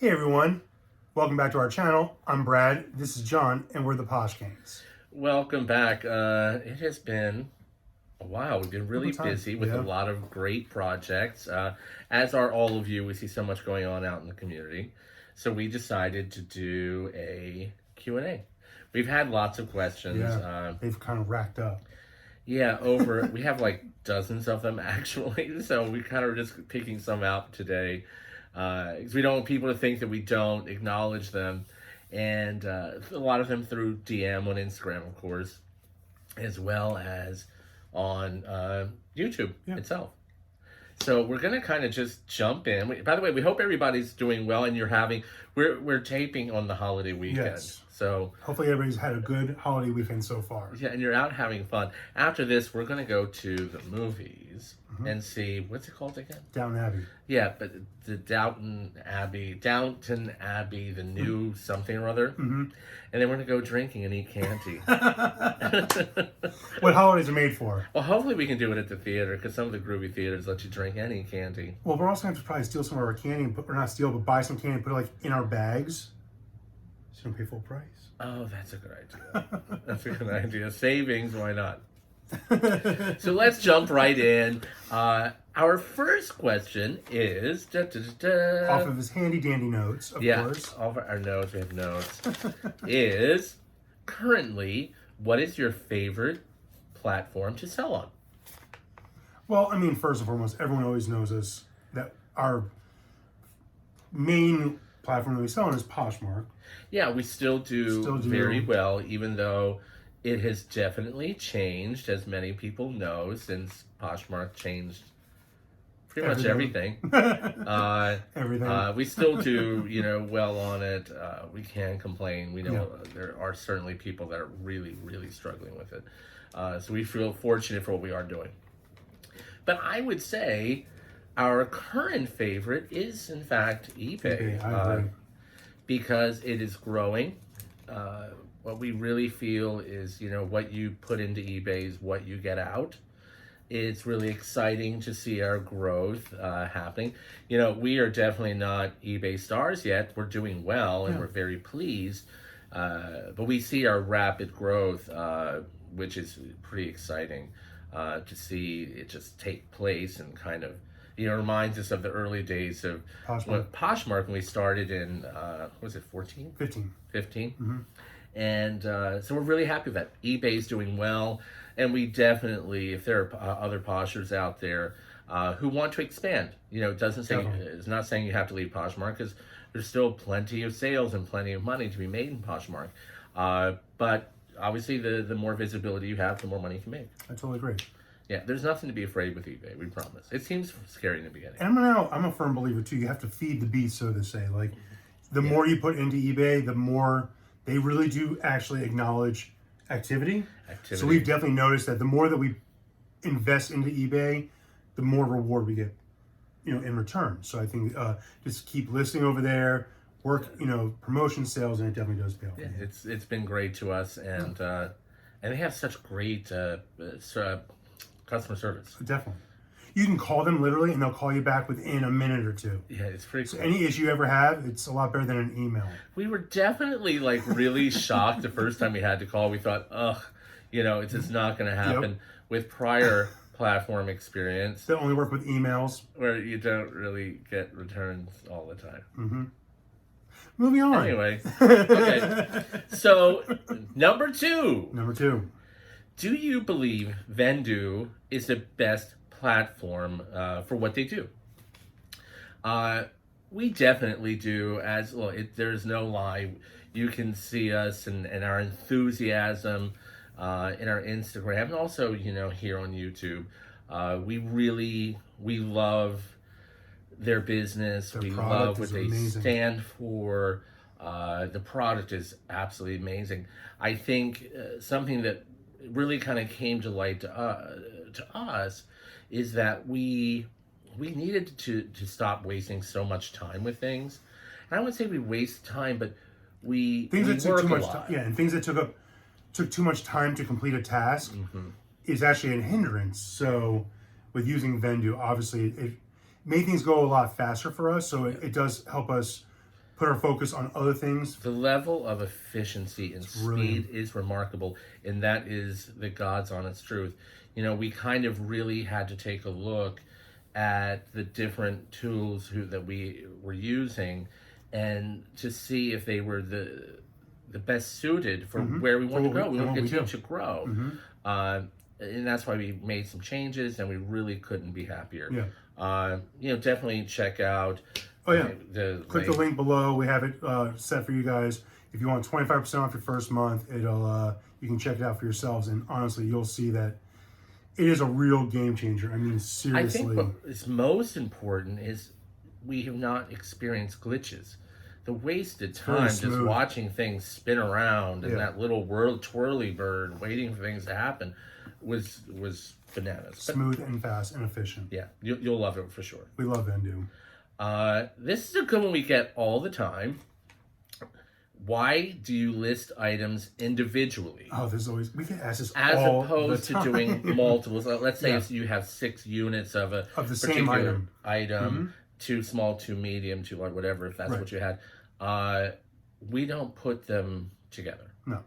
Hey everyone, welcome back to our channel. I'm Brad, this is John, and we're the Posh Kings. Welcome back. It has been a while. We've been really busy with a lot of great projects. As are all of you, we see so much going on out in the community. So we decided to do a Q&A. We've had lots of questions. Yeah, they've kind of racked up. Yeah, we have like dozens of them actually. So we kind of just picking some out today. Because we don't want people to think that we don't acknowledge them. And a lot of them through DM on Instagram, of course, as well as on YouTube itself. So we're going to kind of just jump in. By the way, we hope everybody's doing well and we're taping on the holiday weekend. Yes. So hopefully everybody's had a good holiday weekend so far. Yeah, and you're out having fun. After this, we're going to go to the movies and see, what's it called again? Downton Abbey. Yeah, but the Downton Abbey, the new something or other. And then we're going to go drinking and eat candy. What holidays are made for? Well, hopefully we can do it at the theater, because some of the groovy theaters let you drink and eat candy. Well, we're also going to have to probably steal some of our candy, or not steal, but buy some candy and put it like in our bags. So you don't pay full price. Oh, that's a good idea. That's a good idea. Savings, why not? So let's jump right in. Our first question is... Off of his handy dandy notes, of course. Off of our notes, we have notes. Is currently, what is your favorite platform to sell on? Well, I mean, first and foremost, everyone always knows us that our main platform that we sell on is Poshmark. Yeah, we still do very well, even though it has definitely changed, as many people know, since Poshmark changed pretty much everything. Everything. We still do, well on it. We can't complain. We know there are certainly people that are really, really struggling with it. So we feel fortunate for what we are doing. But I would say our current favorite is, in fact, eBay. I agree. Because it is growing. What we really feel is, what you put into eBay is what you get out. It's really exciting to see our growth happening. We are definitely not eBay stars yet. We're doing well and we're very pleased. But we see our rapid growth, which is pretty exciting to see it just take place and kind of, reminds us of the early days of Poshmark when we started in, was it 14? 15. 15? And so we're really happy with that. eBay's doing well, and we definitely, if there are other Poshers out there who want to expand, it doesn't say, it's not saying you have to leave Poshmark, because there's still plenty of sales and plenty of money to be made in Poshmark. But obviously, the more visibility you have, the more money you can make. I totally agree. Yeah, there's nothing to be afraid with eBay, we promise. It seems scary in the beginning. And I'm a firm believer, too. You have to feed the beast, so to say. Like, the more you put into eBay, the more they really do actually acknowledge activity. So we've definitely noticed that the more that we invest into eBay, the more reward we get, in return. So I think just keep listing over there, work, promotion sales, and it definitely does pay off. Yeah, it's been great to us, and they have such great customer service. Definitely. You can call them literally, and they'll call you back within a minute or two. Yeah, it's pretty cool. So any issue you ever have, it's a lot better than an email. We were definitely really shocked the first time we had to call. We thought, it's just not going to happen. With prior platform experience, they only work with emails, where you don't really get returns all the time. Moving on. Anyway, okay. So number two. Do you believe Vendoo is the best platform for what they do? We definitely do. There's no lie. You can see us and our enthusiasm in our Instagram, and also here on YouTube. We love their business. We love what they stand for. The product is absolutely amazing. I think something that really kind of came to light to us is that we needed to stop wasting so much time with things. And I wouldn't say we waste time, but we took too much time. Yeah, and things that took too much time to complete a task is actually a hindrance. So with using Vendoo, obviously it made things go a lot faster for us. So it does help us put our focus on other things. The level of efficiency and speed is remarkable, and that is the God's honest truth. We kind of really had to take a look at the different tools that we were using, and to see if they were the best suited for where we want to go. We want to continue to grow. And that's why we made some changes, and we really couldn't be happier. Definitely check out. Click the link below. We have it set for you guys. If you want 25% off your first month, it'll you can check it out for yourselves. And honestly, you'll see that it is a real game changer. I mean, seriously. I think what is most important is we have not experienced glitches. The wasted time just watching things spin around and that little twirly bird waiting for things to happen was bananas. Smooth and fast and efficient. Yeah, you'll love it for sure. We love Vendu. This is a good one we get all the time. Why do you list items individually? Oh, we get asked this as all opposed the to time. doing multiples. Let's say you have 6 units of the same item, too small, too medium, too large, whatever. If that's what you had, we don't put them together. No.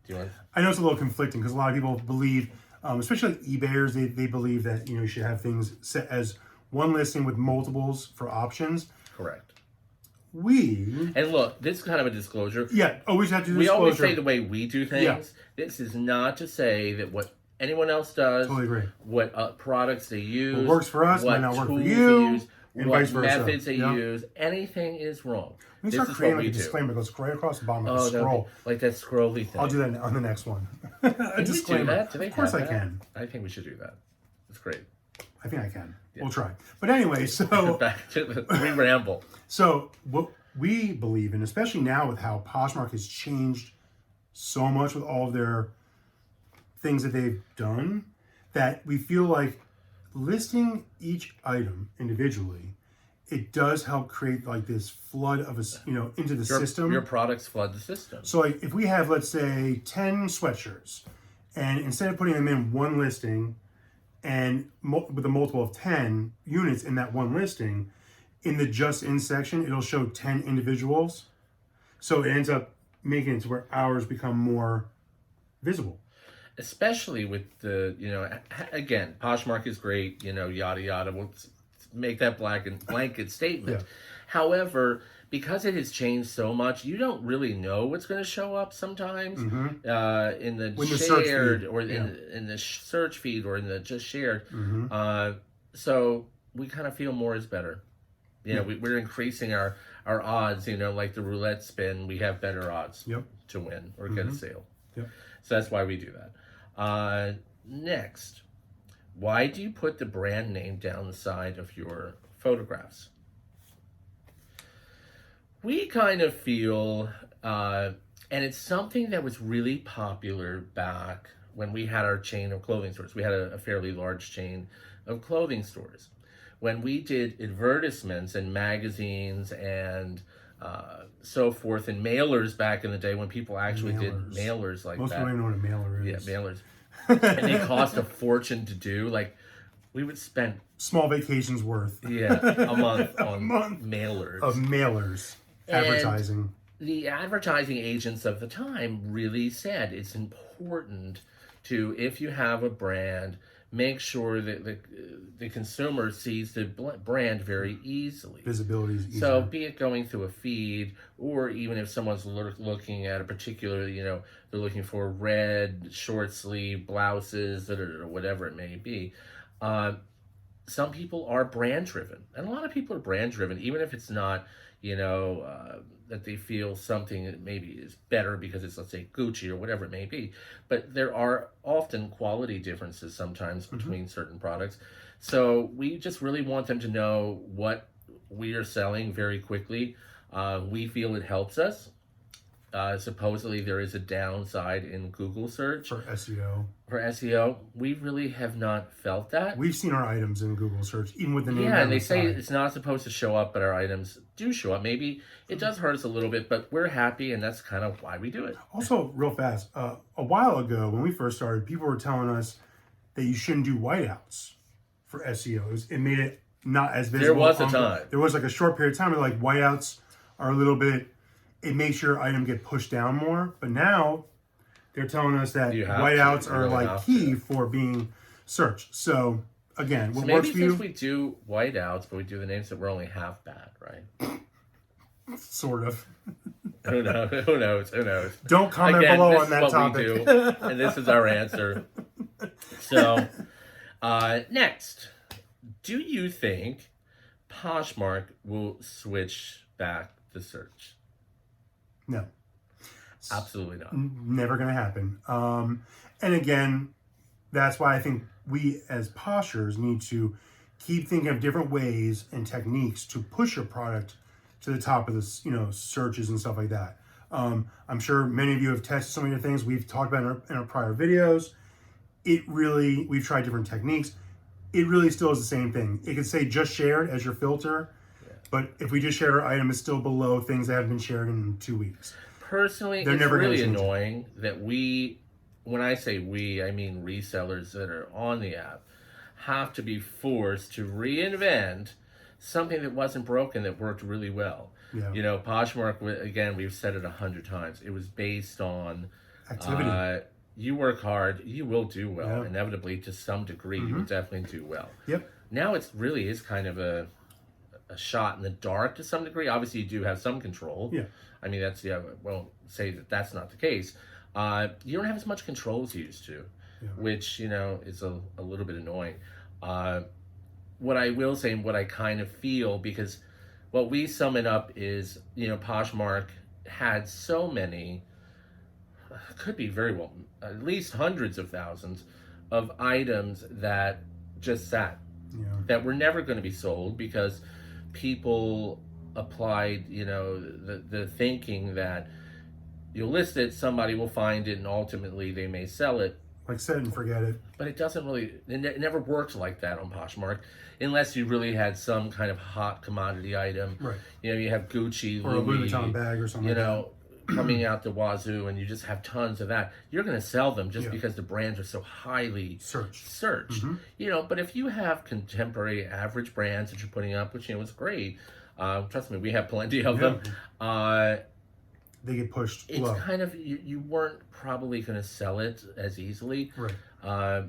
Do you want? I know it's a little conflicting because a lot of people believe, especially eBayers, they believe that you should have things set as one listing with multiples for options. Correct. And look, this is kind of a disclosure. Yeah, always have to do We disclosure. always say the way we do things. This is not to say that what anyone else does, totally agree. What products they use, what works for us might not work for you, they use, and what vice versa. methods they use. Anything is wrong. We start creating a disclaimer that goes right across the bottom of the scroll. Like that scrolly thing. I'll do that on the next one. A disclaimer. Do that? Do they of course have I that? can. I think we should do that. It's great. I think I can. Yeah. We'll try. But anyway, so back to we ramble. So what we believe in, especially now with how Poshmark has changed so much with all of their things that they've done, that we feel like listing each item individually, it does help create like this flood of into the system. Your products flood the system. So like if we have, let's say, 10 sweatshirts, and instead of putting them in one listing and with a multiple of 10 units in that one listing, in the just in section, it'll show 10 individuals. So it ends up making it to where ours become more visible. Especially with the, again, Poshmark is great, yada, yada. We'll make that blanket statement. However, because it has changed so much, you don't really know what's going to show up sometimes in the shared or in the search feed or in the just shared. So we kind of feel more is better. We're increasing our odds, like the roulette spin, we have better odds to win or get a sale. So that's why we do that. Next, why do you put the brand name down the side of your photographs? We kind of feel, and it's something that was really popular back when we had our chain of clothing stores. We had a fairly large chain of clothing stores. When we did advertisements in magazines and so forth, and mailers back in the day when people actually did mailers like Most that. people don't know what a mailer is. Yeah, mailers. And they cost a fortune to do. Like, we would spend small vacations worth. a month on mailers. Of mailers. Advertising. And the advertising agents of the time really said it's important to, if you have a brand, make sure that the consumer sees the brand very easily. Visibility is easier. So be it going through a feed, or even if someone's looking at a particular, they're looking for red short sleeve blouses or whatever it may be. Some people are brand driven, and a lot of people are brand driven, even if it's not, that they feel something that maybe is better because it's, let's say, Gucci or whatever it may be. But there are often quality differences sometimes between certain products. So we just really want them to know what we are selling very quickly. We feel it helps us. Supposedly there is a downside in Google search. For SEO. For SEO. We really have not felt that. We've seen our items in Google search, even with the name. Yeah, and they say it's not supposed to show up, but our items do show up. Maybe it does hurt us a little bit, but we're happy, and that's kind of why we do it. Also, real fast, a while ago when we first started, people were telling us that you shouldn't do whiteouts for SEOs. It made it not as visible. There was a time. There was like a short period of time where like whiteouts are a little bit, it makes your item get pushed down more. But now they're telling us that whiteouts are like key for being searched. So again, what works for you? Maybe since we do whiteouts, but we do the names that were only half bad, right? Sort of. Who knows? Who knows? Who knows? Don't comment below on that topic. We do, and this is our answer. So, next, do you think Poshmark will switch back the search? No. Absolutely not. Never going to happen. And again, that's why I think we as Poshers need to keep thinking of different ways and techniques to push your product to the top of the, you know, searches and stuff like that. I'm sure many of you have tested some of your things we've talked about in our prior videos. We've tried different techniques. It really still is the same thing. It could say just shared as your filter, but if we just shared our item, it's still below things that have been shared in 2 weeks. Personally, it's really annoying that when I say we, I mean resellers that are on the app, have to be forced to reinvent something that wasn't broken that worked really well. Yeah. You know, Poshmark, again, we've said it 100 times. It was based on activity. You work hard, you will do well. Inevitably, to some degree, you will definitely do well. Yep. Now it really is kind of a shot in the dark to some degree. Obviously, you do have some control. Yeah. I mean, I won't say that that's not the case. You don't have as much control as you used to, which, you know, is a little bit annoying. What I will say and what I kind of feel, because what we sum it up is, you know, Poshmark had so many, could be very well, at least hundreds of thousands of items that just sat, that were never going to be sold because people applied, you know, the thinking that you'll list it, somebody will find it, and ultimately they may sell it. Like set it and forget it. But it doesn't really, it never worked like that on Poshmark, unless you really had some kind of hot commodity item. Right. You know, you have Gucci, or Louis, a Louis Vuitton bag or something. You know, coming out the wazoo, and you just have tons of that. You're going to sell them just because the brands are so highly searched. You know, but if you have contemporary average brands that you're putting up, which, you know, is great. Trust me, we have plenty of them. They get pushed it's low. Kind of, you weren't probably going to sell it as easily. Right.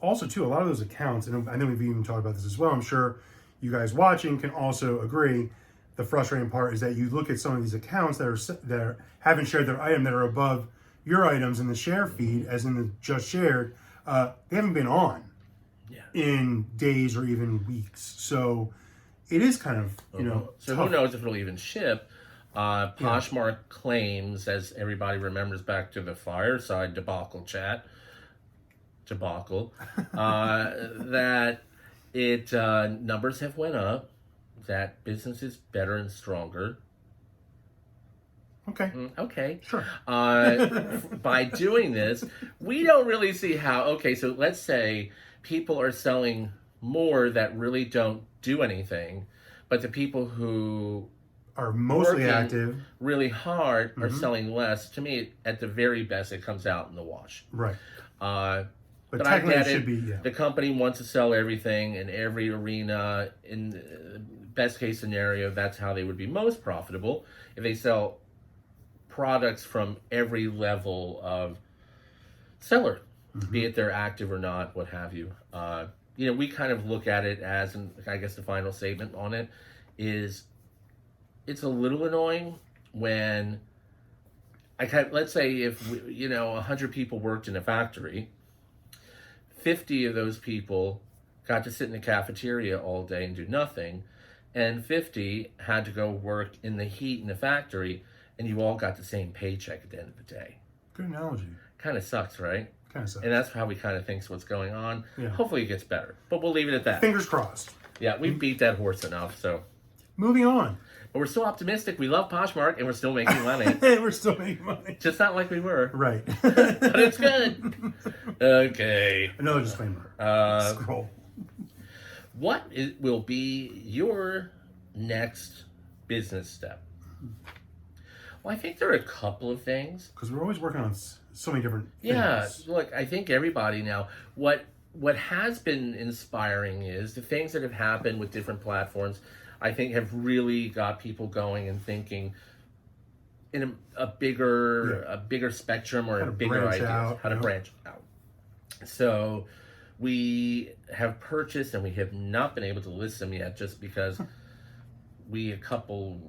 Also, too, a lot of those accounts, and I know we've even talked about this as well, I'm sure you guys watching can also agree, the frustrating part is that you look at some of these accounts that haven't shared their item, that are above your items in the share feed, as in the just shared, they haven't been on in days or even weeks. So it is kind of, you know, so tough. Who knows if it'll even ship. Poshmark claims, as everybody remembers back to the fireside debacle, that it numbers have went up, that business is better and stronger. Okay. Okay. Sure. By doing this, we don't really see how. Okay, so let's say people are selling more that really don't do anything, but the people who are mostly active really hard are selling less. To me, at the very best, it comes out in the wash. Right. But I get it. The company wants to sell everything in every arena. In the best case scenario, that's how they would be most profitable. If they sell products from every level of seller, be it they're active or not, what have you. You know, we kind of look at it as, and I guess the final statement on it is, it's a little annoying when let's say if 100 people worked in a factory, 50 of those people got to sit in the cafeteria all day and do nothing, and 50 had to go work in the heat in the factory, and you all got the same paycheck at the end of the day. Good analogy. Kind of sucks, right? Kind of sucks. And that's how we kind of think what's going on. Yeah. Hopefully it gets better, but we'll leave it at that. Fingers crossed. Yeah, we beat that horse enough, so. Moving on. But we're still optimistic. We love Poshmark, and we're still making money. We're still making money. Just not like we were. Right. But it's good. Okay. Another disclaimer. Scroll. What will be your next business step? Well, I think there are a couple of things. Because we're always working on so many different things. Yeah. Look, I think everybody now, what has been inspiring is the things that have happened with different platforms. I think have really got people going and thinking in a bigger spectrum or a bigger ideas, how to branch out. So we have purchased, and we have not been able to list them yet, just because a couple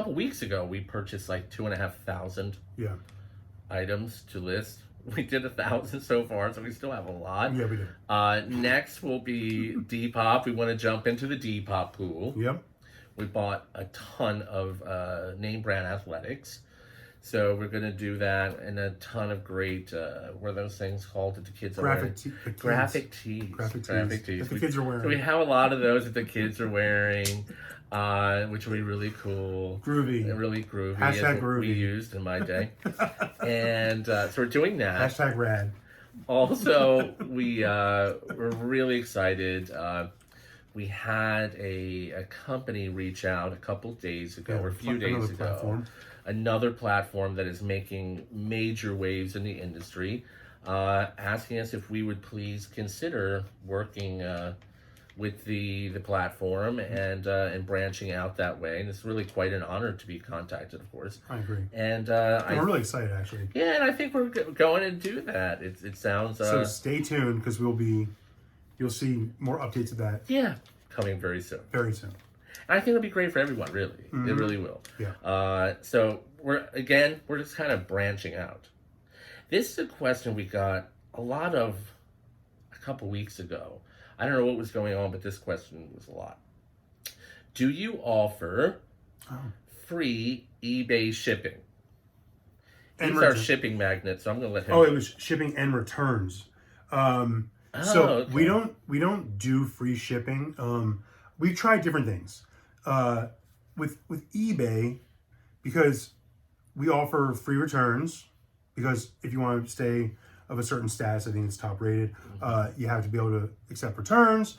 weeks ago, we purchased like 2,500 items to list. We did 1,000 so far, so we still have a lot. Yeah, we do. Next will be Depop. We want to jump into the Depop pool. Yep. We bought a ton of name brand athletics. So we're going to do that, and a ton of great, what are those things called that the kids are wearing? Graphic tees. Graphic tees. That the kids are wearing. So we have a lot of those that the kids are wearing, which will be really cool. Groovy. Really groovy. Hashtag groovy. We used in my day. And so we're doing that. Hashtag rad. Also, we're really excited. We had a company reach out a couple days ago, or a few days ago. Another platform that is making major waves in the industry, asking us if we would please consider working with the platform and branching out that way. And it's really quite an honor to be contacted, of course. I agree. And I'm really excited, actually. Yeah, and I think we're going to do that. It sounds. So stay tuned, because you'll see more updates of that. Yeah, coming very soon. Very soon. I think it'll be great for everyone, really. Mm-hmm. It really will. Yeah. So we're just kind of branching out. This is a question we got a lot of a couple weeks ago. I don't know what was going on, but this question was a lot. Do you offer free eBay shipping? He's our shipping magnet, so I'm going to let him. It was shipping and returns. Okay. we don't do free shipping. We've tried different things. With eBay, because we offer free returns, because if you want to stay of a certain status, I think it's top rated, you have to be able to accept returns,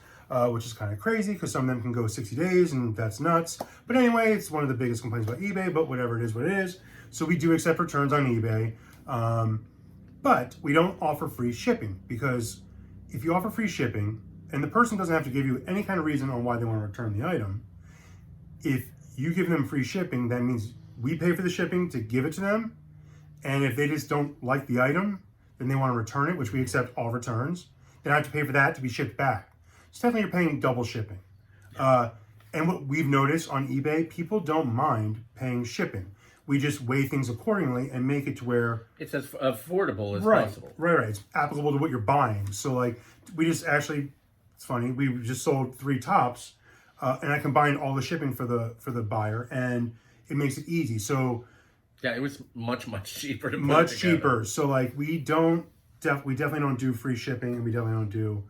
which is kind of crazy, because some of them can go 60 days, and that's nuts. But anyway, it's one of the biggest complaints about eBay, but whatever, it is what it is. So we do accept returns on eBay, but we don't offer free shipping, because if you offer free shipping, and the person doesn't have to give you any kind of reason on why they want to return the item, if you give them free shipping, that means we pay for the shipping to give it to them. And if they just don't like the item, then they want to return it, which we accept all returns. They have to pay for that to be shipped back. So definitely you're paying double shipping. And what we've noticed on eBay, people don't mind paying shipping. We just weigh things accordingly and make it to where it's as affordable as possible. Right. It's applicable to what you're buying. So like, we just actually, it's funny, we just sold 3 tops, and I combined all the shipping for the buyer, and it makes it easy. So yeah, it was much cheaper to put much cheaper. So like, we definitely don't do free shipping, and we definitely don't do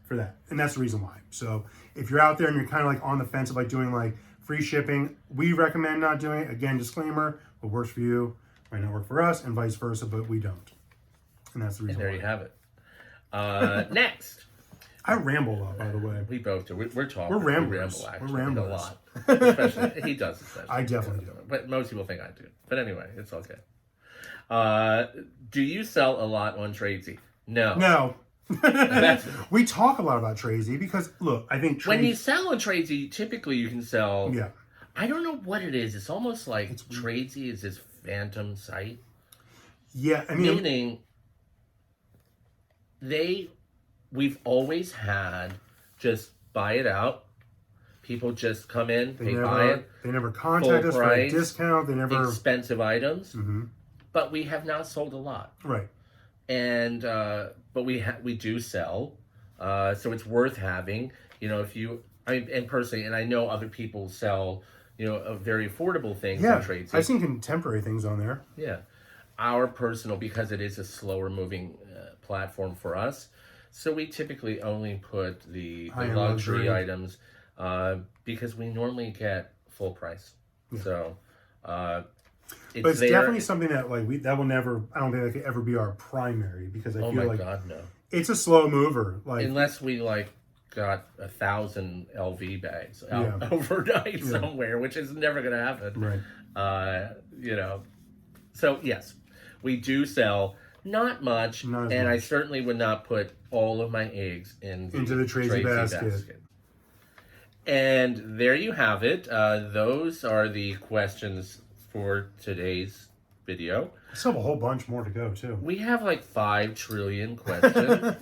for that. And that's the reason why. So if you're out there and you're kind of like on the fence of like doing like free shipping, we recommend not doing it. Again, disclaimer, what works for you might not work for us, and vice versa, but we don't. And that's the reason why. And there you have it. Next. I ramble a lot, by the way. We both do. We're talking. We're ramblers. We're ramblers. A lot. Especially, he does. Especially. I definitely do. But most people think I do. But anyway, it's okay. Do you sell a lot on Tradesy? No. We talk a lot about Tradesy because, look, I think when you sell on Tradesy, typically you can sell. Yeah. I don't know what it is. It's almost like Tradesy is this phantom site. Yeah, I mean, meaning we've always had just buy it out. People just come in, buy it. They never contact us for a discount. They never expensive items. Mm-hmm. But we have not sold a lot. Right. And but we do sell, so it's worth having. You know, and personally, and I know other people sell, very affordable things on Tradesy. I've seen contemporary things on there. Yeah, our personal, because it is a slower moving platform for us, so we typically only put the luxury items because we normally get full price. Yeah. So. But it's definitely something that that will never. I don't think that could ever be our primary, because I feel like God, no. It's a slow mover. Unless we got 1,000 LV bags out overnight somewhere, which is never going to happen. Right. So yes, we do sell not much, I certainly would not put all of my eggs into the Tradesy basket. And there you have it. Those are the questions for today's video. I still have a whole bunch more to go, too. We have like 5 trillion questions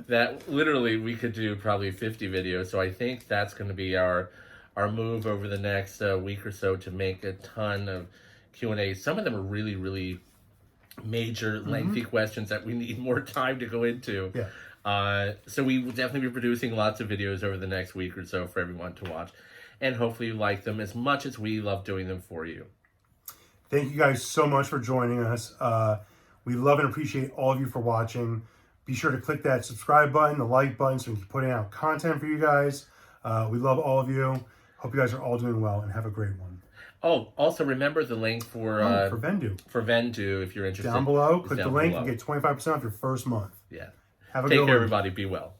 that literally we could do probably 50 videos. So I think that's going to be our move over the next week or so to make a ton of Q&As. Some of them are really, really major, lengthy questions that we need more time to go into. Yeah. So we will definitely be producing lots of videos over the next week or so for everyone to watch. And hopefully you like them as much as we love doing them for you. Thank you guys so much for joining us. We love and appreciate all of you for watching. Be sure to click that subscribe button, the like button, so we can keep putting out content for you guys. We love all of you. Hope you guys are all doing well and have a great one. Oh, also remember the link for Vendu. For Vendu, if you're interested. Down below, click the link and get 25% off your first month. Yeah. Have a Take good care, one. everybody. Be well.